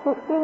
15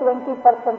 20%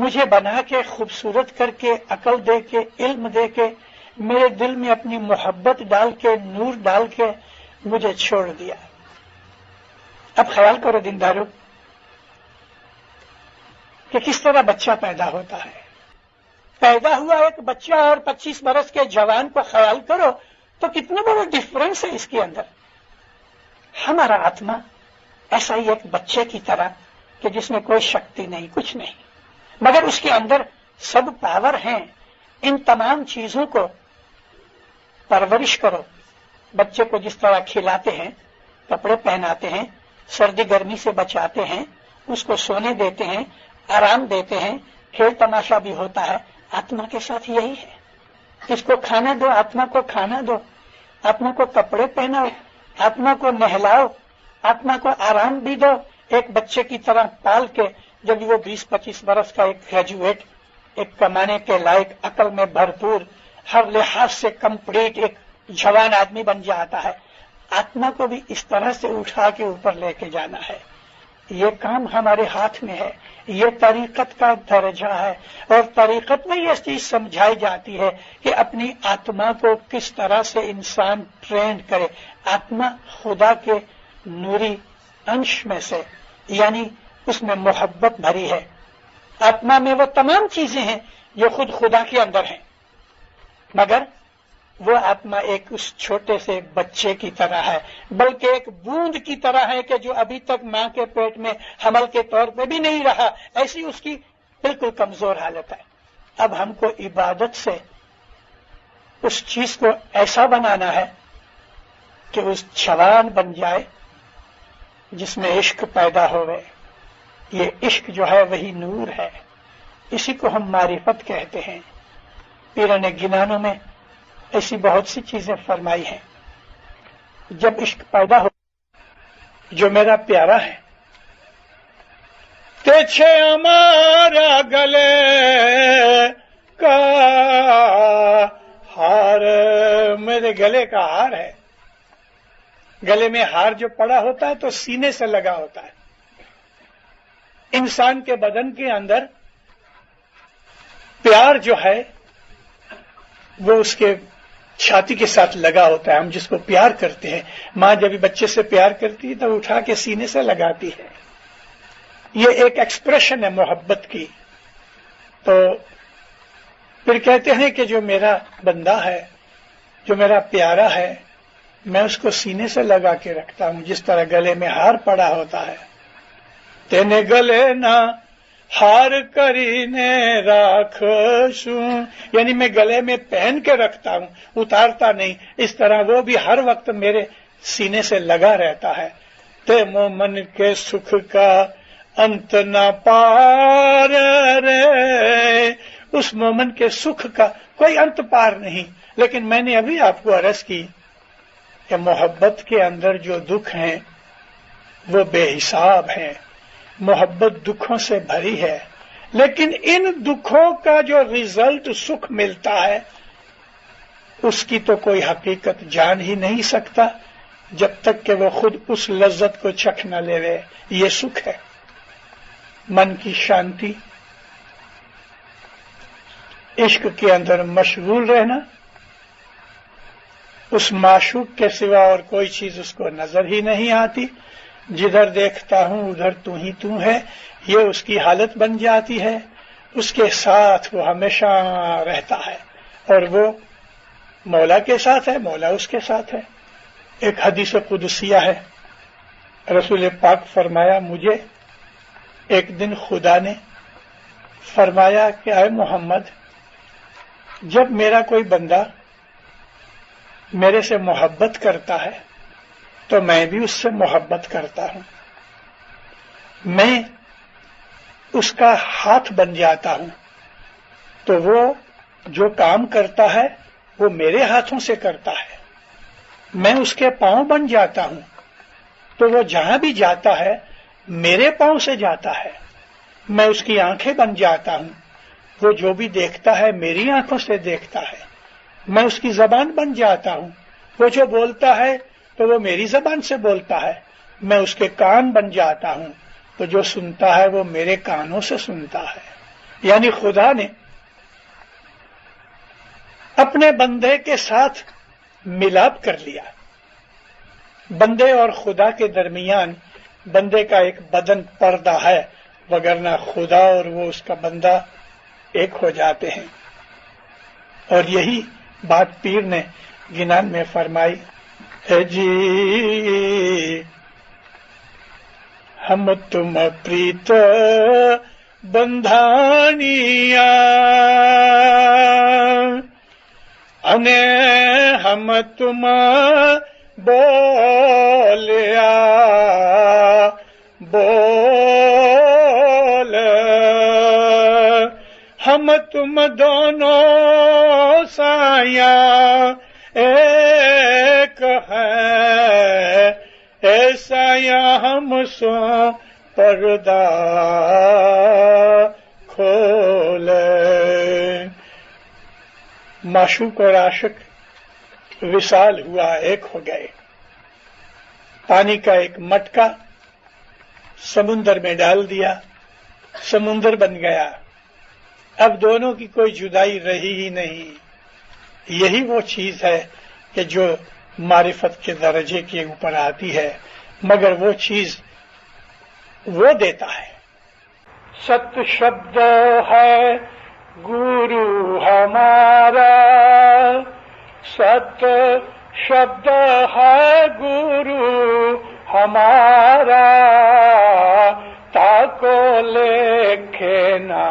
مجھے بنا کے خوبصورت کر کے عقل دے کے علم دے کے میرے دل میں اپنی محبت ڈال کے نور ڈال کے مجھے چھوڑ دیا. اب خیال کرو دیندارو کہ کس طرح بچہ پیدا ہوتا ہے. پیدا ہوا ایک بچہ اور 25 برس کے جوان کو خیال کرو تو کتنا بڑا ڈفرنس ہے اس کے اندر. ہمارا آتما ایسا ہی ایک بچے کی طرح کہ جس میں کوئی شکتی نہیں کچھ نہیں مگر اس کے اندر سب پاور ہیں. ان تمام چیزوں کو پرورش کرو. بچے کو جس طرح کھلاتے ہیں کپڑے پہناتے ہیں سردی گرمی سے بچاتے ہیں اس کو سونے دیتے ہیں آرام دیتے ہیں کھیل تماشا بھی ہوتا ہے. آتما کے ساتھ یہی ہے. اس کو کھانا دو آتما کو کھانا دو آتما کو کپڑے پہناؤ آتما کو نہلاؤ آتما کو آرام بھی دو. ایک بچے کی طرح پال کے جب وہ 20-25 برس کا ایک گریجویٹ ایک کمانے کے لائق عقل میں بھرپور ہر لحاظ سے کمپلیٹ ایک جوان آدمی بن جاتا ہے. آتما کو بھی اس طرح سے اٹھا کے اوپر لے کے جانا ہے. یہ کام ہمارے ہاتھ میں ہے. یہ طریقت کا درجہ ہے اور طریقت میں یہ چیز سمجھائی جاتی ہے کہ اپنی آتما کو کس طرح سے انسان ٹرینڈ کرے. آتما خدا کے نوری انش میں سے یعنی اس میں محبت بھری ہے. آتما میں وہ تمام چیزیں ہیں جو خود خدا کے اندر ہیں مگر وہ آتما ایک اس چھوٹے سے بچے کی طرح ہے بلکہ ایک بوند کی طرح ہے کہ جو ابھی تک ماں کے پیٹ میں حمل کے طور پہ بھی نہیں رہا. ایسی اس کی بالکل کمزور حالت ہے. اب ہم کو عبادت سے اس چیز کو ایسا بنانا ہے کہ اس جوان بن جائے جس میں عشق پیدا ہوئے. یہ عشق جو ہے وہی نور ہے. اسی کو ہم معرفت کہتے ہیں. پیروں نے گنانوں میں ایسی بہت سی چیزیں فرمائی ہیں. جب عشق پیدا ہو جو میرا پیارا ہے تیچھے ہمارا گلے کا ہار میرے گلے کا ہار ہے. گلے میں ہار جو پڑا ہوتا ہے تو سینے سے لگا ہوتا ہے. انسان کے بدن کے اندر پیار جو ہے وہ اس کے چھاتی کے ساتھ لگا ہوتا ہے. ہم جس کو پیار کرتے ہیں ماں جب بچے سے پیار کرتی ہے تو اٹھا کے سینے سے لگاتی ہے. یہ ایک ایکسپریشن ہے محبت کی. تو پھر کہتے ہیں کہ جو میرا بندہ ہے جو میرا پیارا ہے میں اس کو سینے سے لگا کے رکھتا ہوں جس طرح گلے میں ہار پڑا ہوتا ہے. تینے گلے نہ ہار کرینے راکھشوں یعنی میں گلے میں پہن کے رکھتا ہوں اتارتا نہیں. اس طرح وہ بھی ہر وقت میرے سینے سے لگا رہتا ہے. تے مومن کے سکھ کا انت نہ پار رے. اس مومن کے سکھ کا کوئی انت پار نہیں. لیکن میں نے ابھی آپ کو عرض کی کہ محبت کے اندر جو دکھ ہیں وہ بے حساب ہیں. محبت دکھوں سے بھری ہے لیکن ان دکھوں کا جو ریزلٹ سکھ ملتا ہے اس کی تو کوئی حقیقت جان ہی نہیں سکتا جب تک کہ وہ خود اس لذت کو چکھ نہ لے. یہ سکھ ہے من کی شانتی. عشق کے اندر مشغول رہنا. اس معشوق کے سوا اور کوئی چیز اس کو نظر ہی نہیں آتی. جدھر دیکھتا ہوں ادھر تو ہی تو ہے. یہ اس کی حالت بن جاتی ہے. اس کے ساتھ وہ ہمیشہ رہتا ہے اور وہ مولا کے ساتھ ہے مولا اس کے ساتھ ہے. ایک حدیث قدسیہ ہے. رسول پاک فرمایا مجھے ایک دن خدا نے فرمایا کہ اے محمد جب میرا کوئی بندہ میرے سے محبت کرتا ہے تو میں بھی اس سے محبت کرتا ہوں. میں اس کا ہاتھ بن جاتا ہوں تو وہ جو کام کرتا ہے وہ میرے ہاتھوں سے کرتا ہے. میں اس کے پاؤں بن جاتا ہوں تو وہ جہاں بھی جاتا ہے میرے پاؤں سے جاتا ہے. میں اس کی آنکھیں بن جاتا ہوں وہ جو بھی دیکھتا ہے میری آنکھوں سے دیکھتا ہے. میں اس کی زبان بن جاتا ہوں وہ جو بولتا ہے تو وہ میری زبان سے بولتا ہے. میں اس کے کان بن جاتا ہوں تو جو سنتا ہے وہ میرے کانوں سے سنتا ہے. یعنی خدا نے اپنے بندے کے ساتھ ملاپ کر لیا. بندے اور خدا کے درمیان بندے کا ایک بدن پردہ ہے، وگرنہ خدا اور وہ اس کا بندہ ایک ہو جاتے ہیں. اور یہی بات پیر نے گنان میں فرمائی ہے جی ہم تم پریت بندھانیا انے ہم تم بولیا بول ہم تم دونوں سایہ ایک ہے ایسا یا ہم سو پردہ کھولے. معشوق اور عاشق وصال ہوا، ایک ہو گئے. پانی کا ایک مٹکا سمندر میں ڈال دیا، سمندر بن گیا. اب دونوں کی کوئی جدائی رہی ہی نہیں. یہی وہ چیز ہے کہ جو معرفت کے درجے کے اوپر آتی ہے، مگر وہ چیز وہ دیتا ہے. ست شبد ہے گرو ہمارا، ست شبد ہے گرو ہمارا، تاکو لکھے نا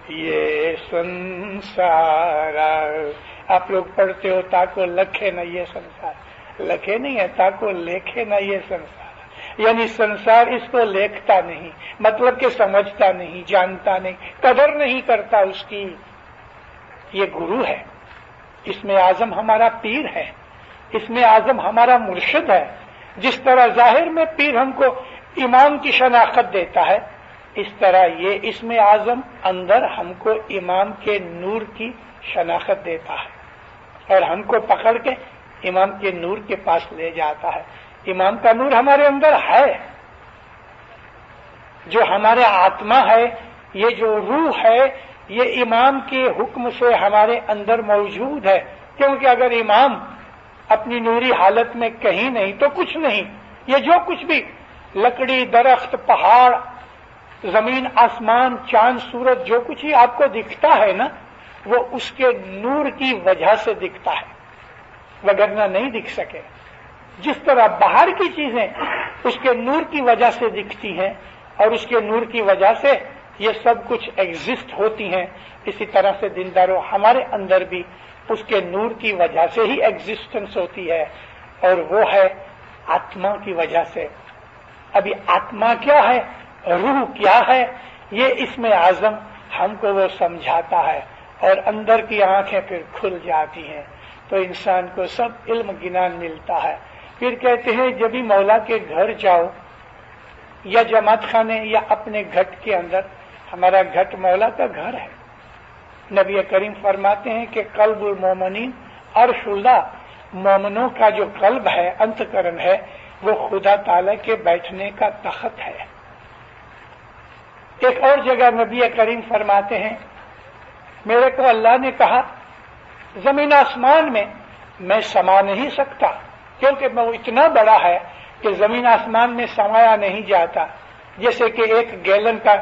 یہ سنسار. آپ لوگ پڑھتے ہو تاکو لکھے نہ یہ سنسار، لکھے نہیں ہے، تاکو لکھے نہ یہ سنسار، یعنی سنسار اس کو لکھتا نہیں، مطلب کہ سمجھتا نہیں، جانتا نہیں، قدر نہیں کرتا اس کی. یہ گرو ہے، اس میں اعظم ہمارا پیر ہے، اس میں اعظم ہمارا مرشد ہے. جس طرح ظاہر میں پیر ہم کو امام کی شناخت دیتا ہے، اس طرح یہ اس میں اعظم اندر ہم کو امام کے نور کی شناخت دیتا ہے اور ہم کو پکڑ کے امام کے نور کے پاس لے جاتا ہے. امام کا نور ہمارے اندر ہے، جو ہمارے آتما ہے، یہ جو روح ہے، یہ امام کے حکم سے ہمارے اندر موجود ہے. کیونکہ اگر امام اپنی نوری حالت میں کہیں نہیں تو کچھ نہیں. یہ جو کچھ بھی لکڑی، درخت، پہاڑ، زمین، آسمان، چاند، سورج، جو کچھ ہی آپ کو دکھتا ہے نا، وہ اس کے نور کی وجہ سے دکھتا ہے، وگرنہ نہیں دکھ سکے. جس طرح باہر کی چیزیں اس کے نور کی وجہ سے دکھتی ہیں اور اس کے نور کی وجہ سے یہ سب کچھ ایگزسٹ ہوتی ہیں، اسی طرح سے دینداروں ہمارے اندر بھی اس کے نور کی وجہ سے ہی ایگزسٹنس ہوتی ہے، اور وہ ہے آتما کی وجہ سے. ابھی آتما کیا ہے، روح کیا ہے، یہ اس میں اعظم ہم کو وہ سمجھاتا ہے اور اندر کی آنکھیں پھر کھل جاتی ہیں تو انسان کو سب علم گنان ملتا ہے. پھر کہتے ہیں جب بھی مولا کے گھر جاؤ یا جماعت خانے یا اپنے گھٹ کے اندر، ہمارا گھٹ مولا کا گھر ہے. نبی کریم فرماتے ہیں کہ قلب المومنین عرش اللہ، مومنوں کا جو قلب ہے، انتکرن ہے، وہ خدا تعالی کے بیٹھنے کا تخت ہے. ایک اور جگہ نبی کریم فرماتے ہیں میرے کو اللہ نے کہا زمین آسمان میں میں سما نہیں سکتا، کیونکہ وہ اتنا بڑا ہے کہ زمین آسمان میں سمایا نہیں جاتا. جیسے کہ ایک گیلن کا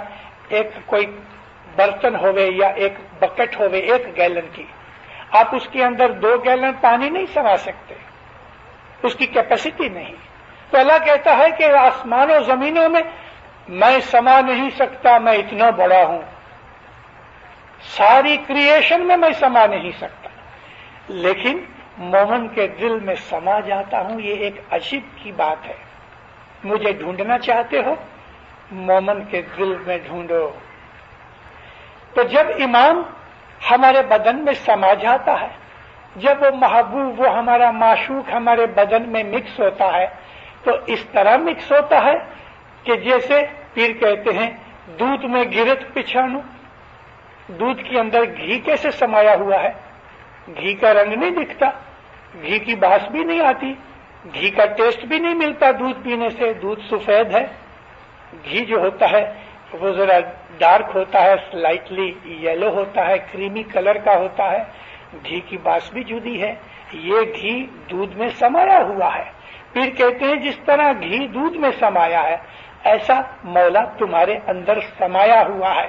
ایک کوئی برتن ہوئے یا ایک بکٹ ہوئے 1 گیلن کی، آپ اس کے اندر 2 گیلن پانی نہیں سما سکتے، اس کی کیپیسٹی نہیں. تو اللہ کہتا ہے کہ آسمان و زمینوں میں میں سما نہیں سکتا، میں اتنا بڑا ہوں، ساری کریشن میں سما نہیں سکتا، لیکن مومن کے دل میں سما جاتا ہوں. یہ ایک عجیب کی بات ہے. مجھے ڈھونڈنا چاہتے ہو، مومن کے دل میں ڈھونڈو. تو جب امام ہمارے بدن میں سما جاتا ہے، جب وہ محبوب، وہ ہمارا معشوق ہمارے بدن میں مکس ہوتا ہے، تو اس طرح مکس ہوتا ہے کہ جیسے پیر کہتے ہیں دودھ میں گرت پچھانو. دودھ کے اندر گھی کیسے سمایا ہوا ہے، گھی کا رنگ نہیں دکھتا، گھی کی باس بھی نہیں آتی، گھی کا ٹیسٹ بھی نہیں ملتا. دودھ پینے سے دودھ سفید ہے. گھی جو ہوتا ہے وہ ذرا ڈارک ہوتا ہے, سلائٹلی یلو ہوتا ہے, کریمی کلر کا ہوتا ہے. گھی کی باس بھی جدی ہے. یہ گھی دودھ میں سمایا ہوا ہے. پھر کہتے ہیں جس طرح گھی دودھ میں سمایا ہے ایسا مولا تمہارے اندر سمایا ہوا ہے.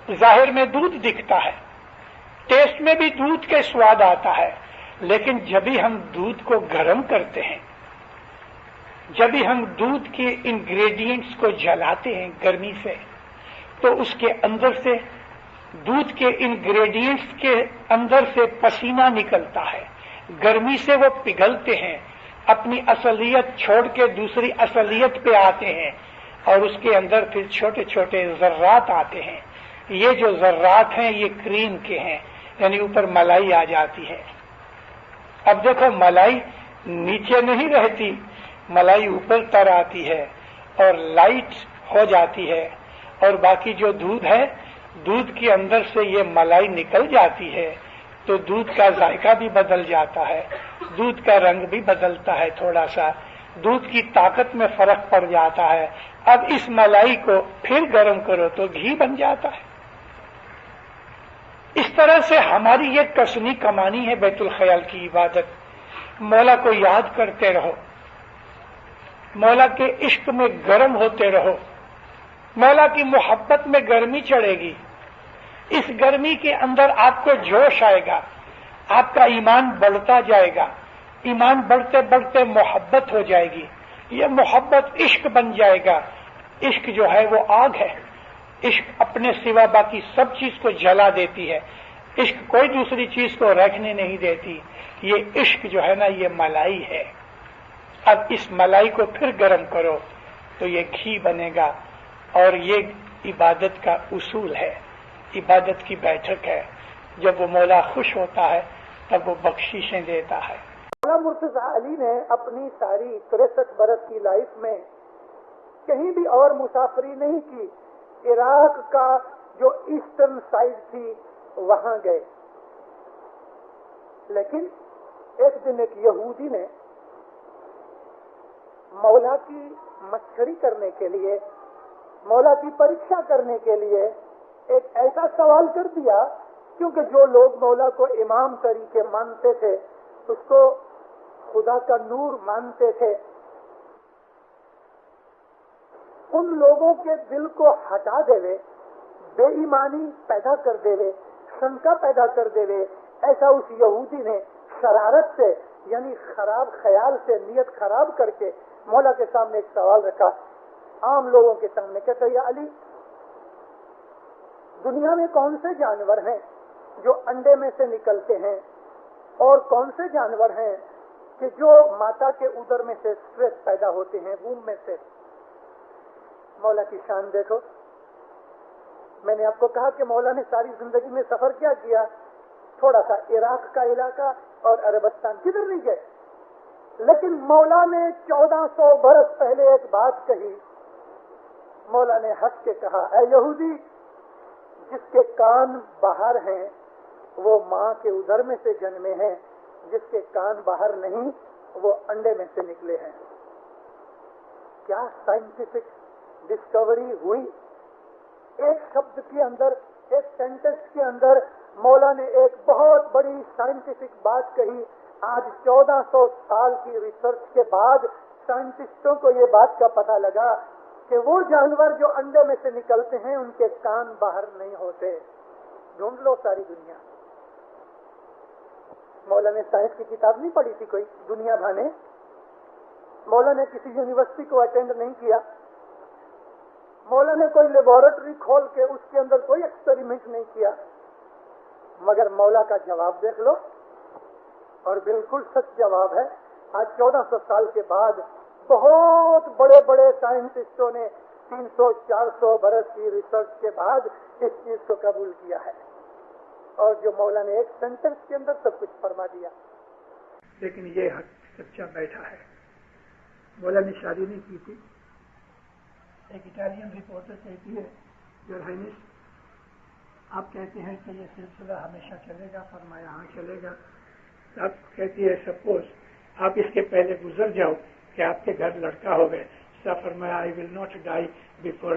ظاہر میں دودھ دکھتا ہے, ٹیسٹ میں بھی دودھ کے سواد آتا ہے, لیکن جب بھی ہم دودھ کو گرم کرتے ہیں, جب بھی ہم دودھ کے انگریڈینٹس کو جلاتے ہیں گرمی سے, تو اس کے اندر سے دودھ کے انگریڈینٹس کے اندر سے پسینہ نکلتا ہے. گرمی سے وہ پگھلتے ہیں, اپنی اصلیت چھوڑ کے دوسری اصلیت پہ آتے ہیں, اور اس کے اندر پھر چھوٹے چھوٹے ذرات آتے ہیں. یہ جو ذرات ہیں یہ کریم کے ہیں, یعنی اوپر ملائی آ جاتی ہے. اب دیکھو ملائی نیچے نہیں رہتی, ملائی اوپر تر آتی ہے اور لائٹ ہو جاتی ہے, اور باقی جو دودھ ہے دودھ کے اندر سے یہ ملائی نکل جاتی ہے تو دودھ کا ذائقہ بھی بدل جاتا ہے, دودھ کا رنگ بھی بدلتا ہے, تھوڑا سا دودھ کی طاقت میں فرق پڑ جاتا ہے. اب اس ملائی کو پھر گرم کرو تو گھی بن جاتا ہے. اس طرح سے ہماری یہ کسنی کمانی ہے بیت الخیال کی عبادت. مولا کو یاد کرتے رہو, مولا کے عشق میں گرم ہوتے رہو, مولا کی محبت میں گرمی چڑھے گی. اس گرمی کے اندر آپ کو جوش آئے گا, آپ کا ایمان بڑھتا جائے گا, ایمان بڑھتے بڑھتے محبت ہو جائے گی, یہ محبت عشق بن جائے گا. عشق جو ہے وہ آگ ہے, عشق اپنے سوا باقی سب چیز کو جلا دیتی ہے, عشق کوئی دوسری چیز کو رکھنے نہیں دیتی. یہ عشق جو ہے نا یہ ملائی ہے. اب اس ملائی کو پھر گرم کرو تو یہ گھی بنے گا, اور یہ عبادت کا اصول ہے, عبادت کی بیٹھک ہے. جب وہ مولا خوش ہوتا ہے تب وہ بخششیں دیتا ہے. مولا مرتضیٰ علی نے اپنی ساری 63 برس کی لائف میں کہیں بھی اور مسافری نہیں کی. عراق کا جو ایسٹرن سائڈ تھی وہاں گئے, لیکن ایک دن ایک یہودی نے مولا کی مسخری کرنے کے لیے, مولا کی پریکشا کرنے کے لیے ایک ایسا سوال کر دیا, کیونکہ جو لوگ مولا کو امام طریقے مانتے تھے, اس کو خدا کا نور مانتے تھے, ان لوگوں کے دل کو ہٹا دے, بے ایمانی پیدا کر دے, شنکا پیدا کر دے. ایسا اس یہودی نے شرارت سے یعنی خراب خیال سے نیت خراب کر کے مولا کے سامنے ایک سوال رکھا, عام لوگوں کے سامنے. کہتا یا علی, دنیا میں کون سے جانور ہیں جو انڈے میں سے نکلتے ہیں, اور کون سے جانور ہیں کہ جو ماتا کے ادر میں سے اسٹریس پیدا ہوتے ہیں, ووم میں سے. مولا کی شان دیکھو. میں نے آپ کو کہا کہ مولا نے ساری زندگی میں سفر کیا کیا, تھوڑا سا عراق کا علاقہ اور عربستان, کدھر نہیں گئے. لیکن مولا نے 1400 برس پہلے ایک بات کہی. مولا نے ہنس کے کہا, اے یہودی, جس کے کان باہر ہیں وہ ماں کے ادر میں سے جنمے ہیں, جس کے کان باہر نہیں وہ انڈے میں سے نکلے ہیں. کیا سائنٹیفک ڈسکوری ہوئی. ایک شبد کے اندر, ایک سینٹنس کے اندر مولا نے ایک بہت بڑی سائنٹیفک بات کہی. آج 1400 سال کی ریسرچ کے بعد سائنٹسٹوں کو یہ بات کا پتہ لگا کہ وہ جانور جو انڈے میں سے نکلتے ہیں ان کے کان باہر نہیں ہوتے. ڈھونڈ لو ساری دنیا. مولا نے سائنس کی کتاب نہیں پڑھی تھی کوئی دنیا بھانے. مولا نے کسی یونیورسٹی کو اٹینڈ نہیں کیا. مولا نے کوئی لیبورٹری کھول کے اس کے اندر کوئی ایکسپیریمنٹ نہیں کیا. مگر مولا کا جواب دیکھ لو, اور بالکل سچ جواب ہے. آج 1400 سال کے بعد بہت بڑے بڑے سائنٹسٹوں نے 300-400 برس کی ریسرچ کے بعد اس چیز کو قبول کیا ہے, اور جو مولا نے ایک سینٹنس کے اندر سب کچھ فرما دیا. لیکن یہ حق سچا بیٹھا ہے. مولا نے شادی نہیں کی تھی. ایک اٹالین رپورٹر کہتی ہے, یور ہائنس, آپ کہتے ہیں کہ یہ سلسلہ ہمیشہ چلے گا. فرمایا ہاں چلے گا. آپ کہتی ہے سپوز آپ اس کے پہلے گزر جاؤ کہ آپ کے گھر لڑکا ہو گئے. فرمایا آئی ول ناٹ ڈائی بفور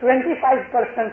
25%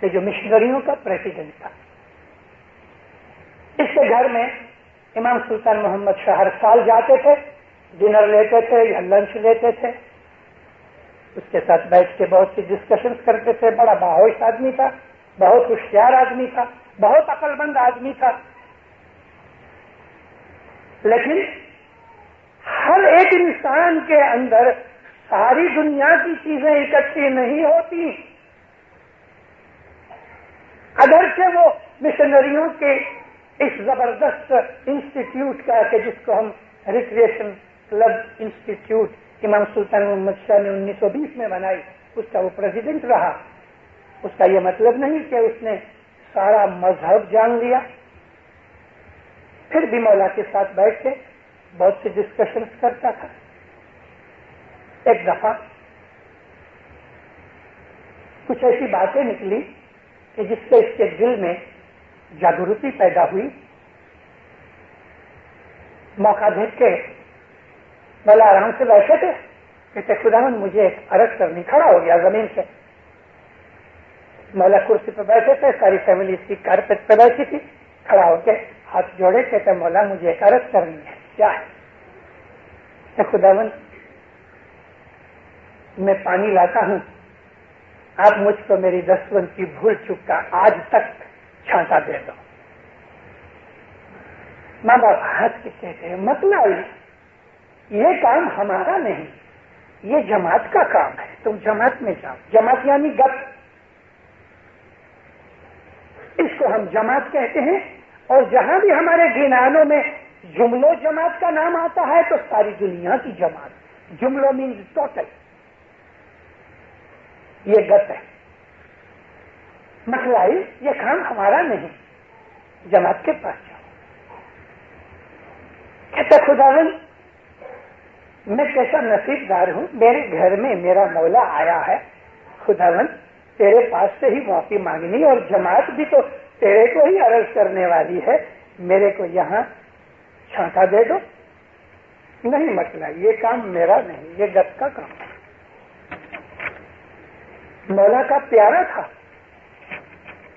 کہ جو مشنریوں کا پریزیڈنٹ تھا. اس کے گھر میں امام سلطان محمد شاہ ہر سال جاتے تھے, ڈنر لیتے تھے یا لنچ لیتے تھے. اس کے ساتھ بیٹھ کے بہت سی ڈسکشنز کرتے تھے. بڑا باہوش آدمی تھا, بہت ہوشیار آدمی تھا, بہت عقل مند آدمی تھا. لیکن ہر ایک انسان کے اندر ساری دنیا کی چیزیں اکٹھی نہیں ہوتی. اگرچہ وہ مشنریوں کے اس زبردست انسٹیٹیوٹ کا کہ جس کو ہم ریکریشن کلب انسٹیٹیوٹ امام سلطان محمد شاہ نے 1920 میں بنائی, اس کا وہ پریزیڈنٹ رہا, اس کا یہ مطلب نہیں کہ اس نے سارا مذہب جان لیا. پھر بھی مولا کے ساتھ بیٹھ کے بہت سی ڈسکشنز کرتا تھا. ایک دفعہ کچھ ایسی باتیں نکلی کہ جس سے اس کے دل میں جاگرتی پیدا ہوئی. موقع دیکھ کے مولا آرام سے بیٹھے تھے, کہتے خداوند مجھے ایک عرض کرنی. کھڑا ہو گیا زمین سے. مولا کرسی پہ بیٹھے تھے, ساری فیملی اس کی کارپیٹ پہ بیٹھی تھی. کھڑا ہو کے ہاتھ جوڑے کہتے مولا مجھے ایک عرض کرنی ہے. کیا ہے؟ کہ خداوند میں پانی لاتا ہوں, آپ مجھ کو میری دسوند کی بھول چک کا آج تک چھانٹا دے دو. ماں باپ ہاتھ کے کہتے ہیں مطلب یہ کام ہمارا نہیں, یہ جماعت کا کام ہے, تم جماعت میں جاؤ. جماعت یعنی گت, اس کو ہم جماعت کہتے ہیں. اور جہاں بھی ہمارے گنانوں میں جملوں جماعت کا نام آتا ہے تو ساری دنیا کی جماعت. جملوں مینز ٹوٹل. یہ گت ہے. مخلائی یہ کام ہمارا نہیں, جماعت کے پاس جاؤ. کہتا خداوند میں کیسا نصیب دار ہوں, میرے گھر میں میرا مولا آیا ہے. خداوند تیرے پاس سے ہی معافی مانگنی, اور جماعت بھی تو تیرے کو ہی عرض کرنے والی ہے, میرے کو یہاں چھانٹا دے دو. نہیں مطلب یہ کام میرا نہیں, یہ گت کا کام ہے. مولا کا پیارا تھا,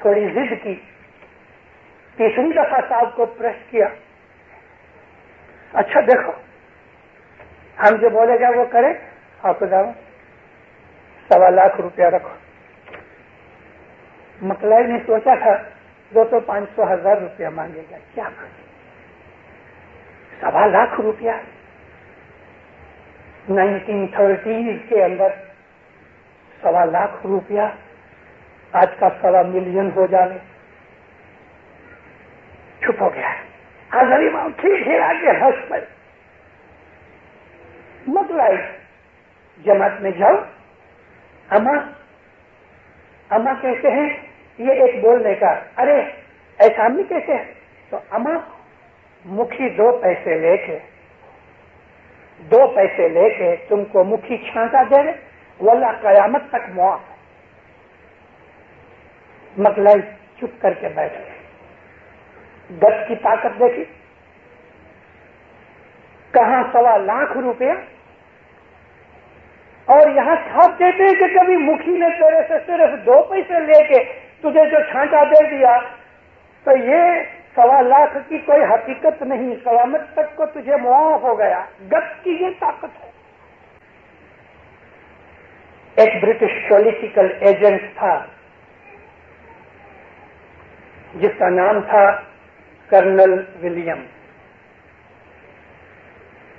تھوڑی ضد کی. تیسری دفعہ صاحب کو پریس کیا. اچھا دیکھو ہم جو بولے گا وہ کرے. آپ کو جاؤ 1.25 لاکھ روپیہ رکھو. مکلائی نے سوچا تھا 200-500,000 روپیہ مانگے گا. کیا مانگے 1.25 لاکھ روپیہ 1930 کے اندر. 1.25 لاکھ روپیہ آج کا 1.25 ملین ہو جانے. چھپ ہو گیا. حضرت امام کھیل کے ہنس پڑے. مطلب جماعت میں جاؤ. اما کہتے ہیں یہ ایک بولنے کا, ارے ایسا نہیں کہتے ہیں. تو اما مکھی 2 پیسے لے کے تم کو مکھی چھانٹا دے رہے, واللہ قیامت تک معاف. مکلائی چپ کر کے بیٹھ گئے. گت کی طاقت دیکھی. کہاں 1.25 لاکھ روپیہ, اور یہاں صاحب کہتے ہیں کہ کبھی مکھی نے تیرے سے صرف 2 پیسے لے کے تجھے جو چھانٹا دے دیا, تو یہ 1.25 لاکھ کی کوئی حقیقت نہیں, قیامت تک کو تجھے معاف ہو گیا. گت کی یہ طاقت ہے. ایک برٹش پولیٹیکل ایجنٹ تھا جس کا نام تھا کرنل ولیم.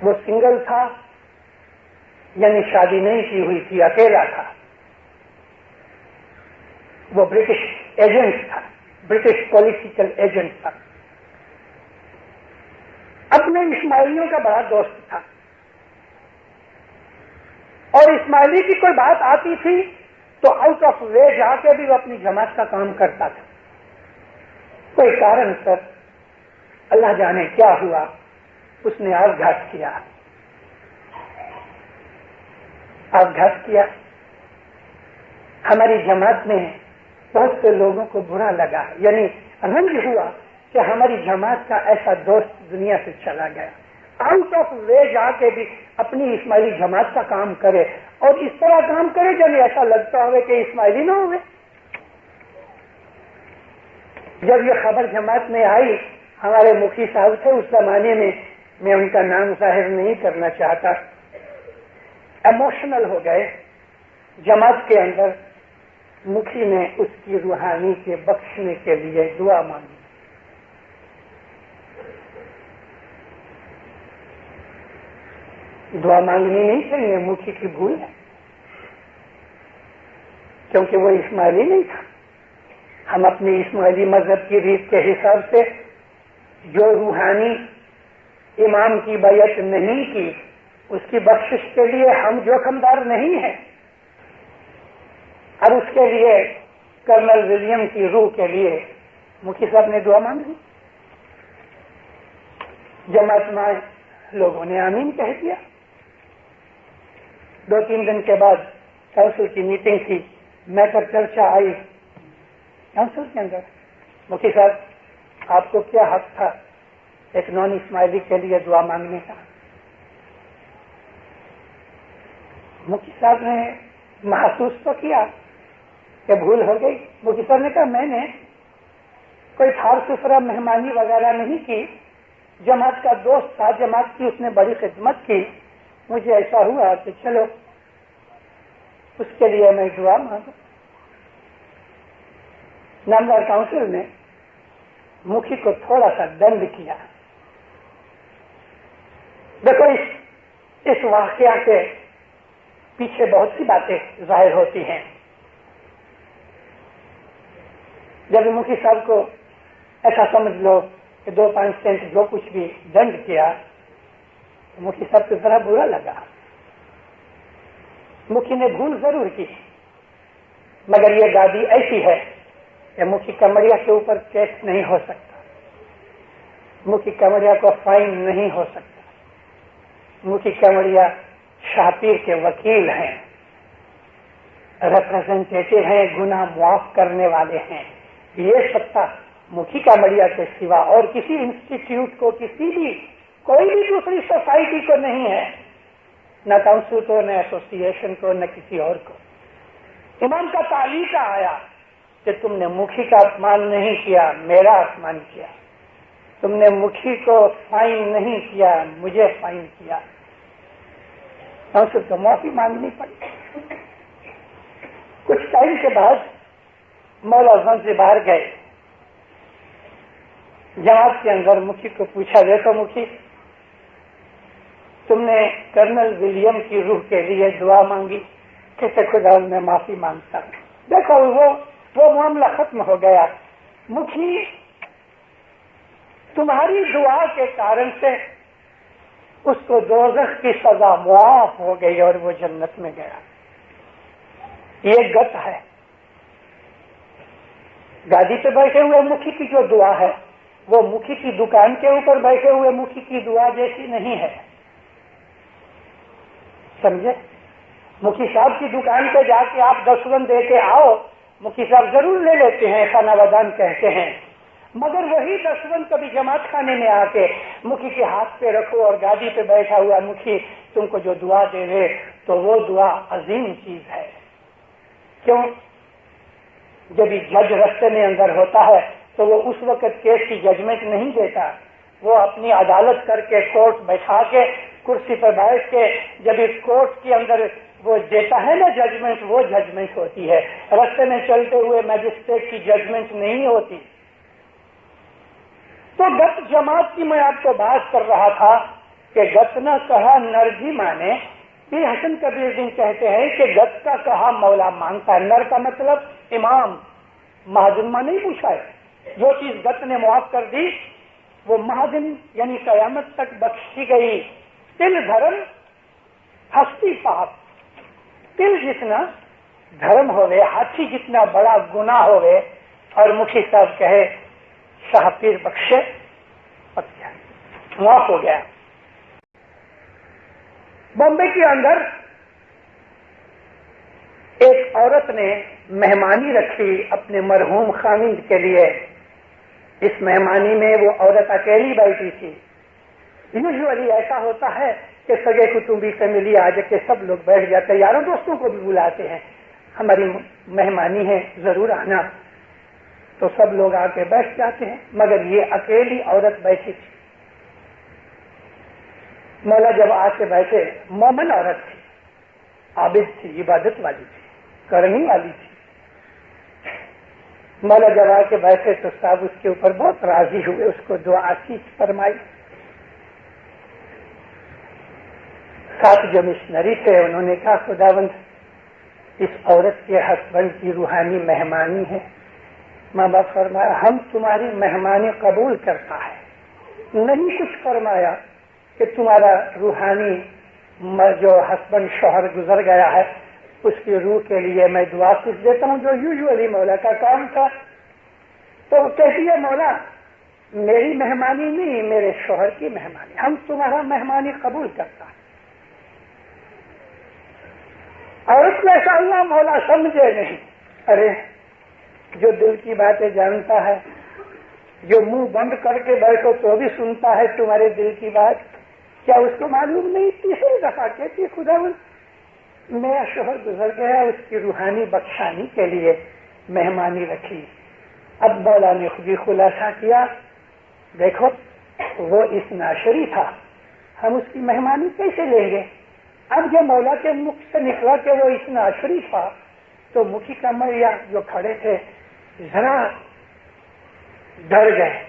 وہ سنگل تھا, یعنی شادی نہیں کی ہوئی تھی, اکیلا تھا. وہ برٹش ایجنٹ تھا, برٹش پولیٹیکل ایجنٹ تھا. اپنے اسماعیلیوں کا بڑا دوست تھا, اور اسماعیلی کی کوئی بات آتی تھی تو آؤٹ آف وے جا کے بھی وہ اپنی جماعت کا کام کرتا تھا. کوئی کارن پر اللہ جانے کیا ہوا, اس نے آغاز کیا. ہماری جماعت میں بہت سے لوگوں کو برا لگا, یعنی رنج ہوا کہ ہماری جماعت کا ایسا دوست دنیا سے چلا گیا. آؤٹ آف وے جا کے بھی اپنی اسماعیلی جماعت کا کام کرے, اور اس طرح کام کرے جب ایسا لگتا ہوئے کہ اسماعیلی نہ ہوئے. جب یہ خبر جماعت میں آئی، ہمارے مکھی صاحب تھے اس زمانے میں ان کا نام ظاہر نہیں کرنا چاہتا، ایموشنل ہو گئے۔ جماعت کے اندر مکھی نے اس کی روحانی کے بخشنے کے لیے دعا مانگی۔ دعا مانگنی نہیں چاہیے، مکھی کی بھول ہے، کیونکہ وہ اسماعیلی نہیں تھا۔ ہم اپنی اسماعیلی مذہب کی ریت کے حساب سے جو روحانی امام کی بیعت نہیں کی، اس کی بخشش کے لیے ہم جوخمدار نہیں ہیں۔ اور اس کے لیے کرنل ولیم کی روح کے لیے مکھی صاحب نے دعا مانگی۔ جماعت میں لوگوں نے آمین کہہ دیا۔ 2-3 دن کے بعد کونسل کی میٹنگ تھی، میٹر چرچا آئی کونسل کے اندر، مکھی صاحب آپ کو کیا حق تھا ایک نان اسماعیلی کے لیے دعا مانگنے کا؟ مکھی صاحب نے محسوس تو کیا کہ بھول ہو گئی۔ مکھی صاحب نے کہا میں نے کوئی تھار سفرا مہمانی وغیرہ نہیں کی، جماعت کا دوست تھا، جماعت کی اس نے بڑی خدمت کی، مجھے ایسا ہوا کہ چلو اس کے لیے میں دعا مانگوں۔ نامدار کونسل نے مکھی کو تھوڑا سا دنڈ کیا۔ دیکھو اس واقعہ کے پیچھے بہت سی باتیں ظاہر ہوتی ہیں۔ جب مکھی صاحب کو ایسا سمجھ لو کہ 2-5 سینٹ جو کچھ بھی دنڈ کیا، مکھی صاحب کو ذرا برا لگا۔ مکھی نے بھول ضرور کی، مگر یہ گادی ایسی ہے کہ مکھی کمریا کے اوپر کیس نہیں ہو سکتا، مکھی کمریا کو فائن نہیں ہو سکتا۔ مکھی کمریا شاہ پیر کے وکیل ہیں، ریپرزینٹیٹو ہیں، گناہ معاف کرنے والے ہیں۔ یہ ستا مکھی کمریا کے سوا اور کسی انسٹیٹیوٹ کو، کوئی بھی دوسری سوسائٹی کو نہیں ہے، نہ کونسل کو، نہ ایسوسی ایشن کو، نہ کسی اور کو۔ امام کا تعلیقہ آیا کہ تم نے مکھی کا اپمان نہیں کیا، میرا اپمان کیا، تم نے مکھی کو فائن نہیں کیا، مجھے فائن کیا۔ کونسل کو معافی مانگنی پڑی۔ کچھ ٹائم کے بعد مولا زنزبار گئے، جماعت کے اندر مکھی کو پوچھا، دیکھو مکھی تم نے کرنل ولیم کی روح کے لیے دعا مانگی، کہتے خدا میں معافی مانگتا ہوں۔ دیکھو وہ معاملہ ختم ہو گیا۔ مکھی تمہاری دعا کے کارن سے اس کو دوزخ کی سزا معاف ہو گئی اور وہ جنت میں گیا۔ یہ گت ہے۔ گادی پہ بیٹھے ہوئے مکھی کی جو دعا ہے وہ مکھی کی دکان کے اوپر بیٹھے ہوئے مکھی کی دعا جیسی نہیں ہے، سمجھے؟ مکھی صاحب کی دکان پہ جا کے آپ 10 رن دے کے آؤ، مکھی صاحب ضرور لے لیتے ہیں، خانہ ودان کہتے ہیں، مگر وہی 10 رن کبھی جماعت خانے میں آ کے مکھی کے ہاتھ پہ رکھو اور گادی پہ بیٹھا ہوا مکھی تم کو جو دعا دے دے تو وہ دعا عظیم چیز ہے۔ کیوں؟ جب جج رستے میں اندر ہوتا ہے تو وہ اس وقت کیس کی ججمنٹ نہیں دیتا، وہ اپنی عدالت کر کے کورٹ بیٹھا کے کرسی پر بیٹھ کے جب اس کورٹ کے اندر وہ دیتا ہے نا ججمنٹ، وہ ججمنٹ ہوتی ہے، رستے میں چلتے ہوئے میجسٹریٹ کی ججمنٹ نہیں ہوتی۔ تو گت جماعت کی میں آپ کو بات کر رہا تھا کہ گت نہ کہا نر بھی مانے، یہ حسن کبیر دین کہتے ہیں کہ گت کا کہا مولا مانگتا ہے۔ نر کا مطلب امام، مہاجن نہیں پوچھا ہے، جو چیز گت نے معاف کر دی وہ مہاجن یعنی قیامت تک بخشی گئی۔ تل دھرم ہستی پاپ، تل جتنا دھرم ہوئے، ہاتھی جتنا بڑا گناہ ہوئے، اور مکھی صاحب کہے شاہ پیر بخشے، معاف ہو گیا۔ بمبے کے اندر ایک عورت نے مہمانی رکھی اپنے مرحوم خاوند کے لیے۔ اس مہمانی میں وہ عورت اکیلی بیٹھی تھی۔ یوزولی ایسا ہوتا ہے کہ سگے کٹمبی فیملی آ کے سب لوگ بیٹھ جاتے ہیں، یاروں دوستوں کو بھی بلاتے ہیں، ہماری مہمانی ہے ضرور آنا۔ تو سب لوگ آ کے بیٹھ جاتے ہیں، مگر یہ اکیلی عورت بیٹھی تھی۔ مولا جب آ کے بیٹھے، مومن عورت تھی، عابد تھی، عبادت والی تھی، کرنے والی تھی۔ مولا جب آ کے بیٹھے تو صاحب اس کے اوپر بہت راضی ہوئے، اس کو دعا آسیس فرمائی۔ ساتھ جو مشنری تھے انہوں نے کہا خداوند اس عورت کے ہسبینڈ کی روحانی مہمانی ہے۔ ماں باپ فرمایا ہم تمہاری مہمانی قبول کرتا ہے، نہیں کچھ فرمایا کہ تمہارا روحانی جو ہسبینڈ شوہر گزر گیا ہے اس کی روح کے لیے میں دعا کچھ دیتا ہوں، جو یوزولی مولا کا کام تھا۔ تو کہتی ہے مولا میری مہمانی نہیں، میرے شوہر کی مہمانی، ہم تمہارا مہمانی قبول کرتا ہے۔ اور اس میں ایسا اللہ مولا سمجھے نہیں، ارے جو دل کی باتیں جانتا ہے، جو منہ بند کر کے بیٹھو تو بھی سنتا ہے تمہارے دل کی بات، کیا اس کو معلوم نہیں؟ تیسری دفعہ کہتی خداوند میرا شوہر گزر گیا، اس کی روحانی بخشانی کے لیے مہمانی رکھی۔ اب مولا نے خود ہی خلاصہ کیا، دیکھو وہ اس ناشری تھا، ہم اس کی مہمانی کیسے لیں گے؟ اب جو مولا کے مکھ سے نکلا کہ وہ اس ناشری تھا تو مکھی کمریا جو کھڑے تھے ذرا ڈر گئے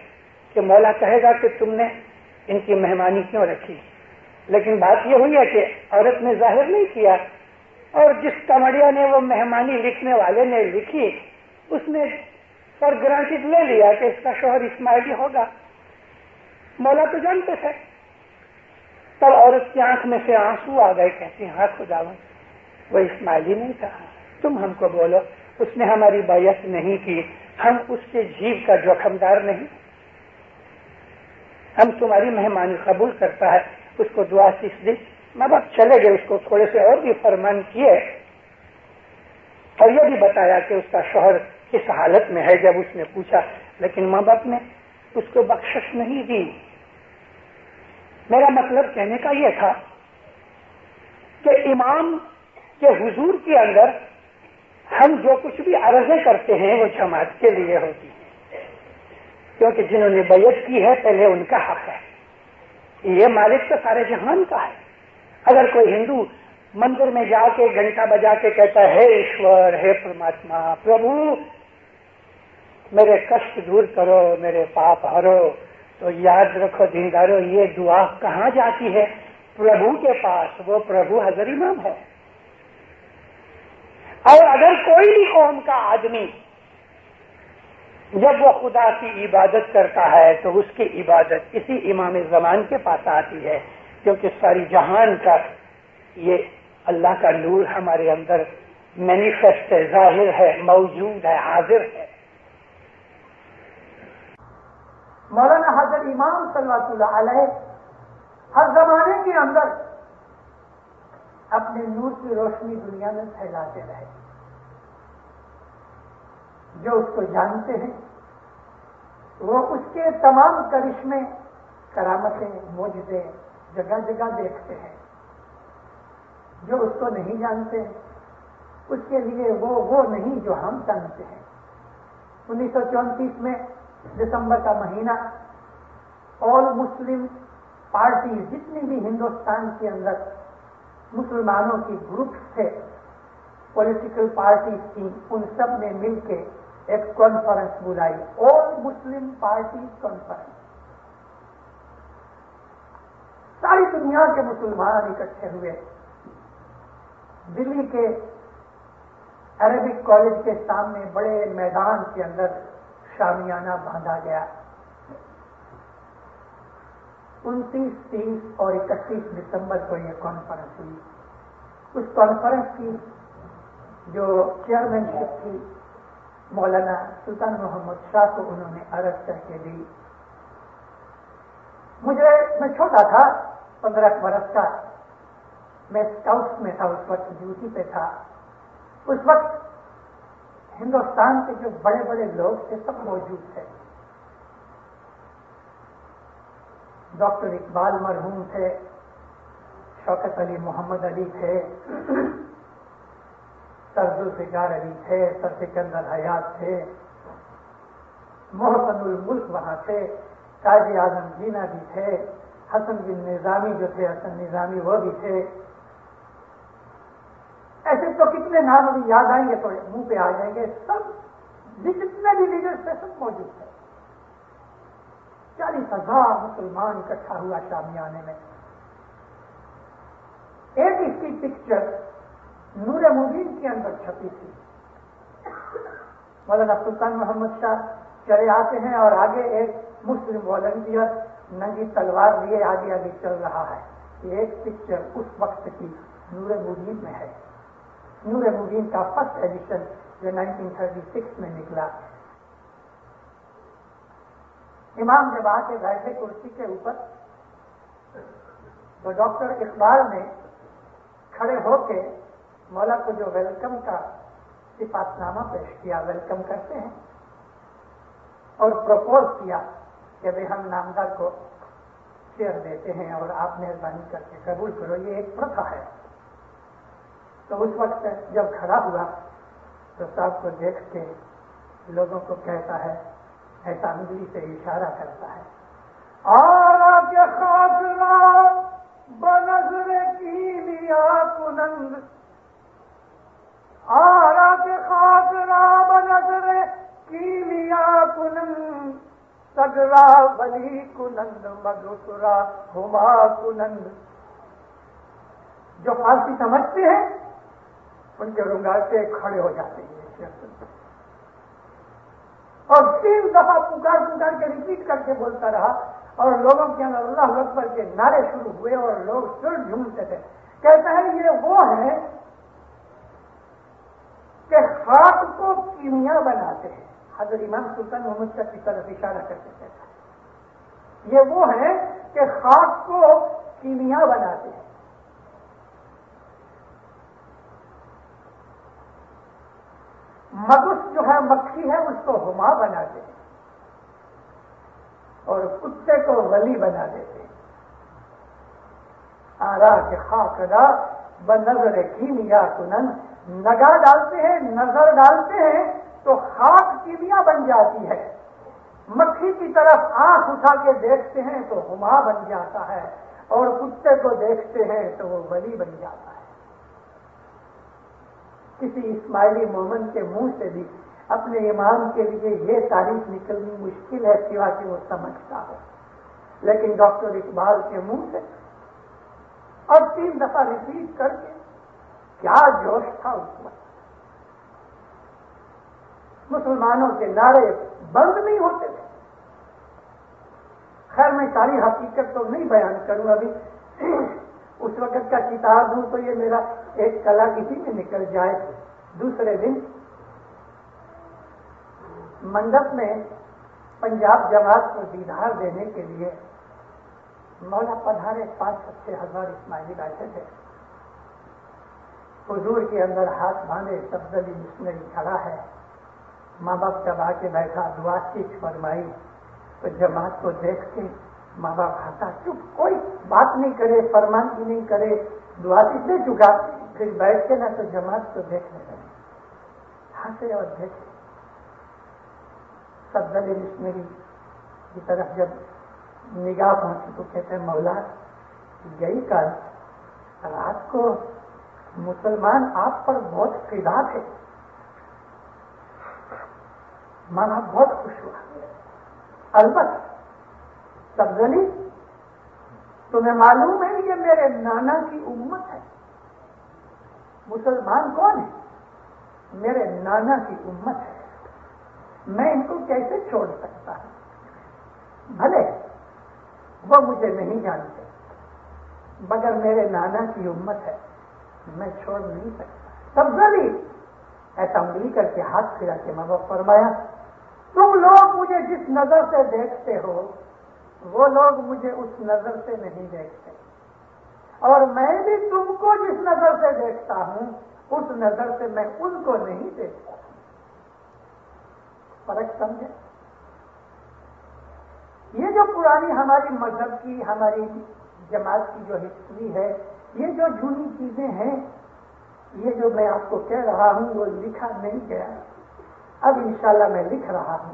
کہ مولا کہے گا کہ تم نے ان کی مہمانی کیوں رکھی، لیکن بات یہ ہوئی ہے کہ عورت نے ظاہر نہیں کیا، اور جس کمڑیا نے وہ مہمانی لکھنے والے نے لکھی اس نے فار گرانٹیڈ لے لیا کہ اس کا شوہر اسماعیلی ہوگا۔ مولا تو جانتے تھے۔ تب عورت کی آنکھ میں سے آنسو آ گئے، کہتی ہاں خداوند وہ اسماعیلی نہیں تھا، تم ہم کو بولو اس نے ہماری بیعت نہیں کی، ہم اس کے جیو کا جوخمدار نہیں، ہم تمہاری مہمانی قبول کرتا ہے۔ اس کو دعا سیکھ دی، ماں باپ چلے گئے، اس کو تھوڑے سے اور بھی فرمان کیے اور یہ بھی بتایا کہ اس کا شوہر کس حالت میں ہے جب اس نے پوچھا، لیکن ماں باپ نے اس کو بخشش نہیں دی۔ میرا مطلب کہنے کا یہ تھا کہ امام کے حضور کے اندر ہم جو کچھ بھی عرضیں کرتے ہیں وہ جماعت کے لیے ہوتی ہے، کیونکہ جنہوں نے بیعت کی ہے پہلے ان کا حق ہے، یہ مالک تو سارے جہان کا ہے۔ اگر کوئی ہندو مندر میں جا کے گھنٹہ بجا کے کہتا ہے ہے ایشور، ہے پرماتما، پربھو میرے کشٹ دور کرو، میرے پاپ ہرو، تو یاد رکھو دیندارو یہ دعا کہاں جاتی ہے؟ پربھو کے پاس، وہ پربھو حضر امام ہے۔ اور اگر کوئی بھی قوم کا آدمی جب وہ خدا کی عبادت کرتا ہے تو اس کی عبادت اسی امام زمان کے پاس آتی ہے، کیونکہ ساری جہان کا یہ اللہ کا نور ہمارے اندر مینیفیسٹ ہے، ظاہر ہے، موجود ہے، حاضر ہے۔ مولانا حضرت امام صلی اللہ علیہ ہر زمانے کے اندر اپنے نور کی روشنی دنیا میں پھیلاتے رہے۔ جو اس کو جانتے ہیں وہ اس کے تمام کرشمے، کرامتیں، معجزے جگہ جگہ دیکھتے ہیں۔ جو اس کو نہیں جانتے اس کے لیے وہ نہیں جو ہم جانتے ہیں۔ 1934 میں دسمبر کا مہینہ آل مسلم پارٹی جتنی بھی ہندوستان کے اندر مسلمانوں کی گروپس تھے، پولیٹیکل پارٹیز تھیں، ان سب نے مل کے ایک کانفرنس بلائی، آل مسلم پارٹی کانفرنس۔ ساری دنیا کے مسلمان اکٹھے ہوئے، دلی کے عربک کالج کے سامنے بڑے میدان کے اندر شامیانہ باندھا گیا۔ 29، 30 اور 31 دسمبر کو یہ کانفرنس ہوئی۔ اس کانفرنس کی جو چیئرمین شپ تھی مولانا سلطان محمد شاہ کو انہوں نے عرض کر کے دی۔ میں چھوٹا تھا، 15 برس کا، میں اسکاؤٹس میں تھا، اس وقت ڈیوٹی پہ تھا۔ اس وقت ہندوستان کے جو بڑے بڑے لوگ تھے سب موجود تھے۔ ڈاکٹر اقبال مرحوم تھے، شوکت علی محمد علی تھے، سر ذوالفقار علی تھے، سر سکندر حیات تھے، محسن الملک وہاں تھے، قائد اعظم جینا بھی تھے، حسن بن نظامی جو تھے، حسن نظامی وہ بھی تھے. ایسے تو کتنے نام ابھی یاد آئیں گے تو منہ پہ آ جائیں گے. سب جتنے بھی لیڈرز تھے سب موجود تھے. 40,000 مسلمان اکٹھا ہوا شامیانے میں. ایک اس کی پکچر نور مبین کے اندر چھپی تھی. مولانا سلطان محمد شاہ چلے آتے ہیں اور آگے ایک مسلم والنٹیئر ننگی تلوار لیے آگے آگے چل رہا ہے. یہ ایک پکچر اس وقت کی نور مبین میں ہے. نور مبین کا فرسٹ ایڈیشن جو 1936 میں نکلا. امام جب آ کے بیٹھے کرسی کے اوپر تو ڈاکٹر اقبال نے کھڑے ہو کے مولا کو جو ویلکم کا صفات نامہ پیش کیا، ویلکم کرتے ہیں، اور پروپوز کیا کہ بھائی ہم نامدار کو چیئر دیتے ہیں اور آپ مہربانی کر کے قبول کرو، یہ ایک پرتھا ہے. تو اس وقت جب کھڑا ہوا تو صاحب کو دیکھ کے لوگوں کو کہتا ہے، ایسا انگلی سے اشارہ کرتا ہے، آرا کے خاطرہ بنظر کی لیا کنند، آرا کے خاطرہ بنظر کی لیا کنند، سگرا بلی کنند مدھسرا ہما کنند. جو فارسی سمجھتے ہیں ان کے رنگاتے کھڑے ہو جاتے ہیں اور 3 دفعہ پکار کے ریپیٹ کر کے بولتا رہا اور لوگوں کے اندر اللہ اکبر کے نعرے شروع ہوئے اور لوگ سر جھومتے تھے. کہتا ہے یہ وہ ہیں کہ خاک کو کیمیا بناتے ہیں. حضرت امام سلطان محمد شاہ کی طرف اشارہ کرتے کہتا ہے یہ وہ ہیں کہ خاک کو کیمیا بناتے ہیں. مدس جو ہے مکھی ہے اس کو ہما بنا دیتے ہیں اور کتے کو ولی بنا دیتے ہیں. آرا کے خاک را بنظر کیمیا کنن، نگاہ ڈالتے ہیں، نظر ڈالتے ہیں تو خاک کیمیا بن جاتی ہے. مکھی کی طرف آنکھ اٹھا کے دیکھتے ہیں تو ہما بن جاتا ہے اور کتے کو دیکھتے ہیں تو وہ ولی بن جاتا ہے. کسی اسماعیلی مومن کے منہ سے بھی اپنے امام کے لیے یہ تعریف نکلنی مشکل ہے سوا کہ وہ سمجھتا ہو، لیکن ڈاکٹر اقبال کے منہ سے اور 3 دفعہ ریپیٹ کر کے کیا جوش تھا اس وقت. مسلمانوں کے نعرے بند نہیں ہوتے تھے. خیر میں ساری حقیقت تو نہیں بیان کروں ابھی، اس وقت کا کتاب ہوں تو یہ میرا ایک کلا کسی میں نکل جائے. دوسرے دن منڈپ میں پنجاب جماعت کو دیدار دینے کے لیے مولا پدھارے 5-6 ہزار اسماعیلی بیٹھے تھے. حضور کے اندر ہاتھ باندھے سبزلی مشنری کھڑا ہے. ماں باپ جب آ کے بیٹھا دعا سیکھ فرمائی تو جماعت کو دیکھ کے ماں باپ ہنسا، چپ، کوئی بات نہیں کرے، فرمان کی نہیں کرے، دعا سے چکا. پھر بیٹھ کے نہ تو جماعت کو دیکھنے لگے، ہنسے اور دیکھے. سبزلی مشنری کی طرف جب نگاہ پہنچی تو کہتے ہیں مولا گئی کل رات کو مسلمان آپ پر بہت فدا تھے. مانا بہت خوش ہوا. البتہ سبزلی تمہیں معلوم ہے یہ میرے نانا کی امت ہے. مسلمان کون ہے؟ میرے نانا کی امت ہے. میں ان کو کیسے چھوڑ سکتا ہوں؟ بھلے وہ مجھے نہیں جانتے مگر میرے نانا کی امت ہے، میں چھوڑ نہیں سکتا. سبزلی ایسا انگلی کر کے ہاتھ پھرا کے ماں باپ فرمایا تم لوگ مجھے جس نظر سے دیکھتے ہو وہ لوگ مجھے اس نظر سے نہیں دیکھتے اور میں بھی تم کو جس نظر سے دیکھتا ہوں اس نظر سے میں ان کو نہیں دیکھتا. فرق سمجھے؟ یہ جو پرانی ہماری مذہب کی، ہماری جماعت کی جو ہسٹری ہے، یہ جو جھوٹی چیزیں ہیں، یہ جو میں آپ کو کہہ رہا ہوں وہ لکھا نہیں گیا. اب انشاءاللہ میں لکھ رہا ہوں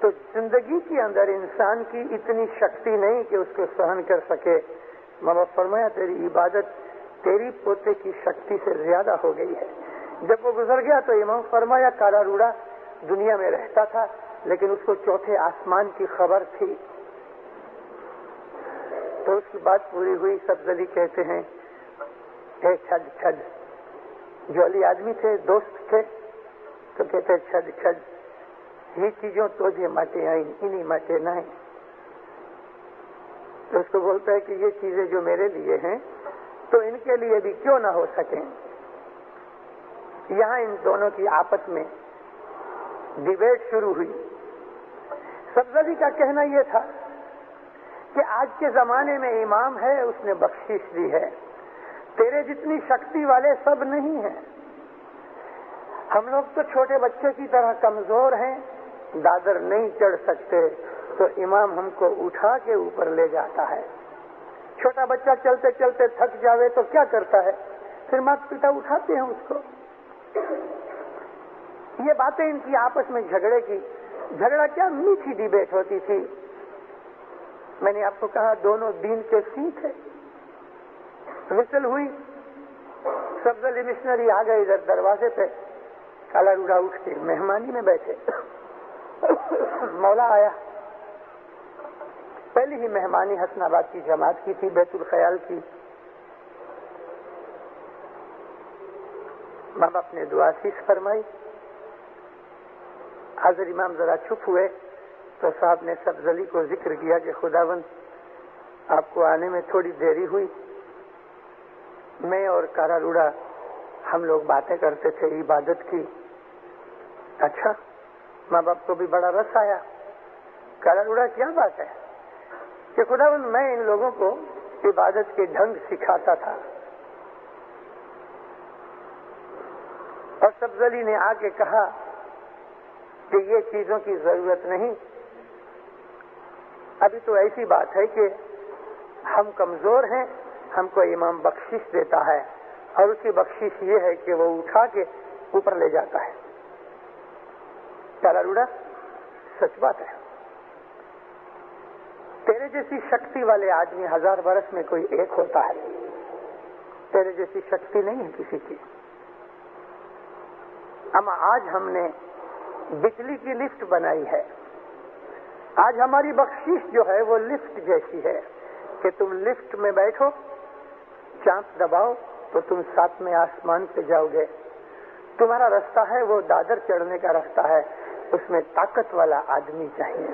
تو زندگی کے اندر انسان کی اتنی شکتی نہیں کہ اس کو سہن کر سکے. ماں باپ فرمایا تیری عبادت تیری پوتے کی شکتی سے زیادہ ہو گئی ہے. جب وہ گزر گیا تو امام فرمایا کالا روڑا دنیا میں رہتا تھا لیکن اس کو چوتھے آسمان کی خبر تھی. تو اس کی بات پوری ہوئی. سبز علی کہتے ہیں اے چھج چھج، جو علی آدمی تھے دوست تھے تو کہتے چھج چھج یہ چیزوں تجھے ماٹے آئیں انہیں ماٹے نہ. تو اس کو بولتا ہے کہ یہ چیزیں جو میرے لیے ہیں تو ان کے لیے بھی کیوں نہ ہو سکیں. یہاں ان دونوں کی آپس میں ڈیبیٹ شروع ہوئی. سبز علی کا کہنا یہ تھا کہ آج کے زمانے میں امام ہے اس نے بخشش دی ہے، تیرے جتنی شکتی والے سب نہیں ہیں. ہم لوگ تو چھوٹے بچے کی طرح کمزور ہیں، دادر نہیں چڑھ سکتے تو امام ہم کو اٹھا کے اوپر لے جاتا ہے. چھوٹا بچہ چلتے چلتے تھک جاوے تو کیا کرتا ہے؟ پھر ماتا پتا اٹھاتے ہیں اس کو. یہ باتیں ان کی آپس میں جھگڑا کیا میٹھی ڈیبیٹ ہوتی تھی. میں نے آپ کو کہا دونوں دین کے سینٹ ہے. وصل ہوئی، سبز علی مشنری آ گئے ادھر دروازے پہ. کالا روڑا اٹھ کے مہمانی میں بیٹھے. مولا آیا. پہلی ہی مہمانی حسن آباد کی جماعت کی تھی، بیت الخیال کی. ماں باپ نے دعا سیکھ فرمائی. حاضر امام ذرا چپ ہوئے تو صاحب نے سبز علی کو ذکر کیا کہ خداوند آپ کو آنے میں تھوڑی دیری ہوئی. میں اور کارا روڑا ہم لوگ باتیں کرتے تھے عبادت کی. اچھا، ماں باپ کو بھی بڑا رس آیا. کارا روڑا کیا بات ہے کہ خداوند میں ان لوگوں کو عبادت کے ڈھنگ سکھاتا تھا. اور سبز علی نے آ کے کہا کہ یہ چیزوں کی ضرورت نہیں. ابھی تو ایسی بات ہے کہ ہم کمزور ہیں، ہم کو امام بخشش دیتا ہے اور اس کی بخشش یہ ہے کہ وہ اٹھا کے اوپر لے جاتا ہے. کالا روڑا سچ بات ہے. تیرے جیسی شکتی والے آدمی 1000 برس میں کوئی ایک ہوتا ہے. تیرے جیسی شکتی نہیں ہے کسی کی. اما آج ہم نے بجلی کی لفٹ بنائی ہے. آج ہماری بخشش جو ہے وہ لفٹ جیسی ہے کہ تم لفٹ میں بیٹھو، چانپ دباؤ تو تم 7ویں آسمان پہ جاؤ گے. تمہارا راستہ ہے وہ دادر چڑھنے کا راستہ ہے، اس میں طاقت والا آدمی چاہیے.